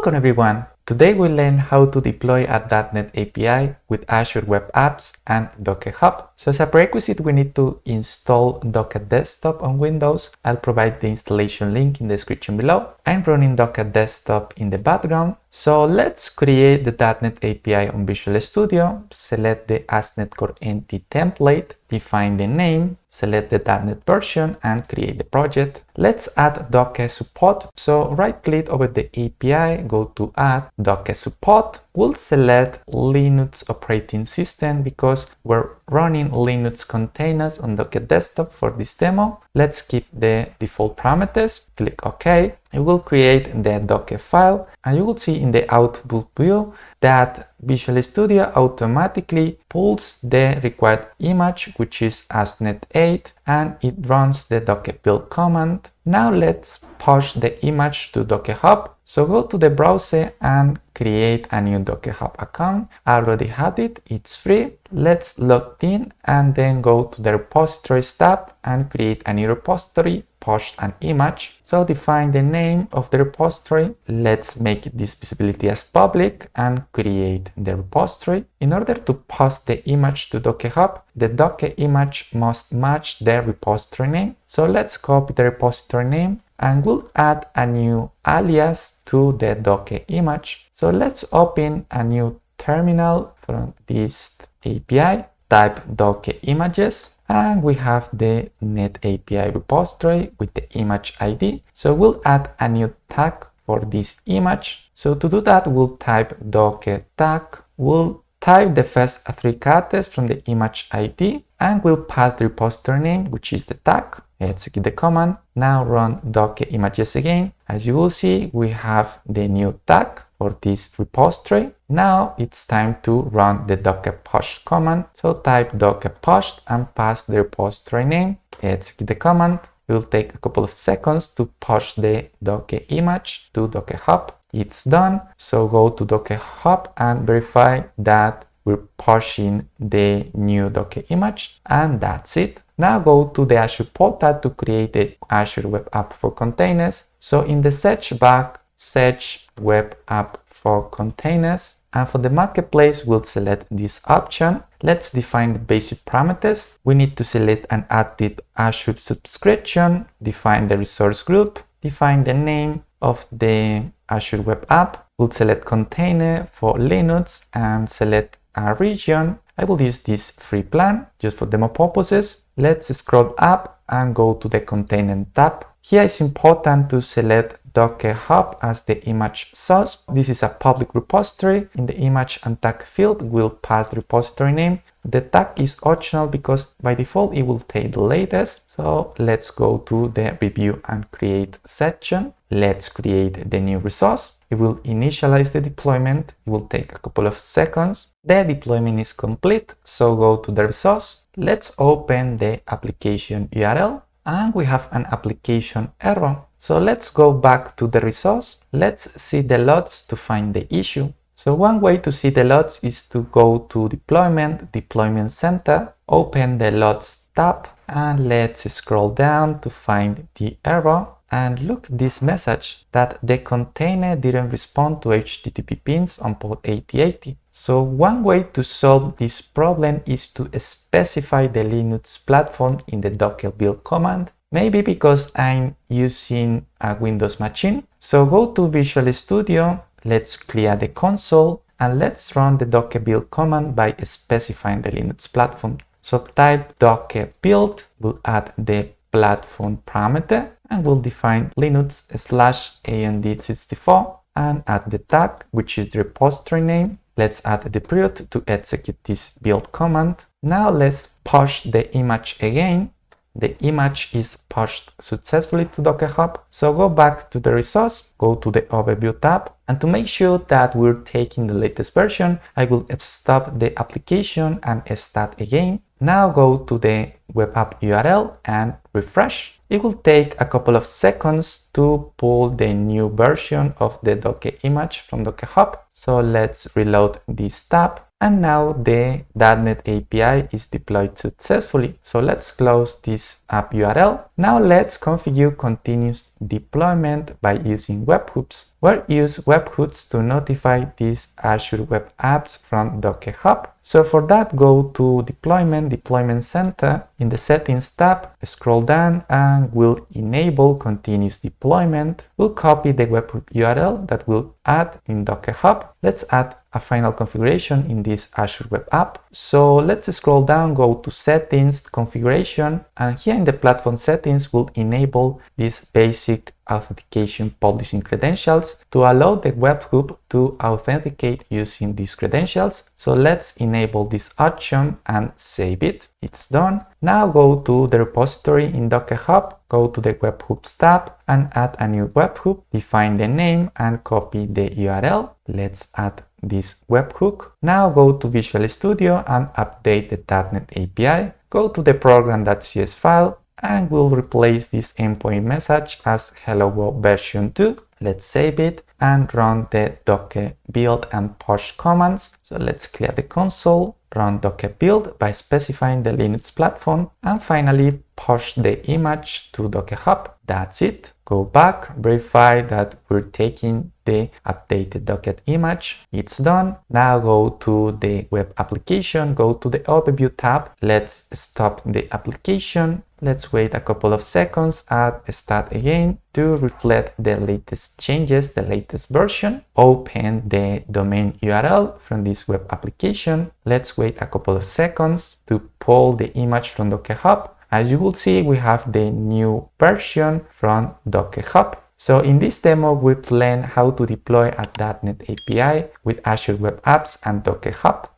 Welcome everyone! Today we'll learn how to deploy a .NET API with Azure Web Apps and Docker Hub. So as a prerequisite, we need to install Docker Desktop on Windows. I'll provide the installation link in the description below. I'm running Docker Desktop in the background. So let's create the .NET API on Visual Studio. Select the ASP.NET Core Entity template, define the name, select the .NET version and create the project. Let's add Docker support. So right click over the API, go to add Docker support. We'll select Linux operating system because we're running Linux containers on Docker Desktop for this demo. Let's keep the default parameters, click OK. It will create the Docker file and you will see in the output view that Visual Studio automatically pulls the required image, which is ASP.NET 8, and it runs the docker build command. Now let's push the image to Docker Hub. So go to the browser and create a new Docker Hub account. I already had it, it's free. Let's log in and then go to the repositories tab and create a new repository, push an image. So define the name of the repository. Let's make this visibility as public and create the repository. In order to pass the image to Docker Hub, the Docker image must match the repository name. So let's copy the repository name and we'll add a new alias to the Docker image. So let's open a new terminal from this API, type Docker images, and we have the Net API repository with the image ID. So we'll add a new tag for this image. So to do that, we'll type Docker tag. We'll type the first three characters from the image ID and we'll pass the repository name, which is the tag. Execute the command. Now run Docker images again. As you will see, we have the new tag for this repository. Now it's time to run the Docker push command. So type Docker push and pass the repository name. Execute the command. It will take a couple of seconds to push the Docker image to Docker Hub. It's done. So go to Docker Hub and verify that we're pushing the new Docker image, and that's it. Now go to the Azure portal to create the Azure Web App for containers. So in the search bar, search Web App for containers. And for the marketplace, we'll select this option. Let's define the basic parameters. We need to select an active Azure subscription, define the resource group, define the name of the Azure Web App. We'll select container for Linux and select a region. I will use this free plan just for demo purposes. Let's scroll up and go to the container tab. Here it's important to select Docker Hub as the image source. This is a public repository. In the image and tag field, we'll pass the repository name. The tag is optional because by default it will take the latest. So let's go to the review and create section. Let's create the new resource. It will initialize the deployment. It will take a couple of seconds. The deployment is complete. So go to the resource. Let's open the application URL and we have an application error. So let's go back to the resource. Let's see the logs to find the issue. So one way to see the logs is to go to Deployment Center, open the logs tab, and let's scroll down to find the error. And look this message that the container didn't respond to HTTP pings on port 8080. So one way to solve this problem is to specify the Linux platform in the Docker build command. Maybe because I'm using a Windows machine. So go to Visual Studio, let's clear the console and let's run the Docker build command by specifying the Linux platform. So type Docker build, we'll add the platform parameter and we'll define Linux/AMD64 and add the tag, which is the repository name. Let's add the period to execute this build command. Now let's push the image again. The image is pushed successfully to Docker Hub. So go back to the resource, go to the overview tab, and to make sure that we're taking the latest version, I will stop the application and start again. Now go to the web app URL and refresh. It will take a couple of seconds to pull the new version of the Docker image from Docker Hub. So let's reload this tab And now the .NET API is deployed successfully. So let's close this app URL. Now let's configure continuous deployment by using webhooks. We'll use webhooks to notify these Azure Web Apps from Docker Hub. So for that, go to Deployment Center. In the Settings tab, scroll down and we'll enable continuous deployment. We'll copy the webhook URL that we'll add in Docker Hub. Let's add a final configuration in this Azure Web App. So let's scroll down, go to Settings, Configuration, and here in the platform settings, we'll enable this basic authentication publishing credentials to allow the webhook to authenticate using these credentials. So let's enable this option and save it. It's done. Now go to the repository in Docker Hub, go to the webhooks tab and add a new webhook, define the name and copy the URL. Let's add this webhook. Now go to Visual Studio and update the .NET API. Go to the program.cs file and we'll replace this endpoint message as Hello World version 2. Let's save it and run the docker build and push commands. So let's clear the console, run docker build by specifying the Linux platform, and finally push the image to Docker Hub. That's it. Go back, verify that we're taking the updated Docker image. It's done. Now go to the web application, go to the overview tab. Let's stop the application. Let's wait a couple of seconds and start again to reflect the latest changes, the latest version. Open the domain URL from this web application. Let's wait a couple of seconds to pull the image from Docker Hub. As you will see, we have the new version from Docker Hub. So in this demo, we've learned how to deploy a .NET API with Azure Web Apps and Docker Hub.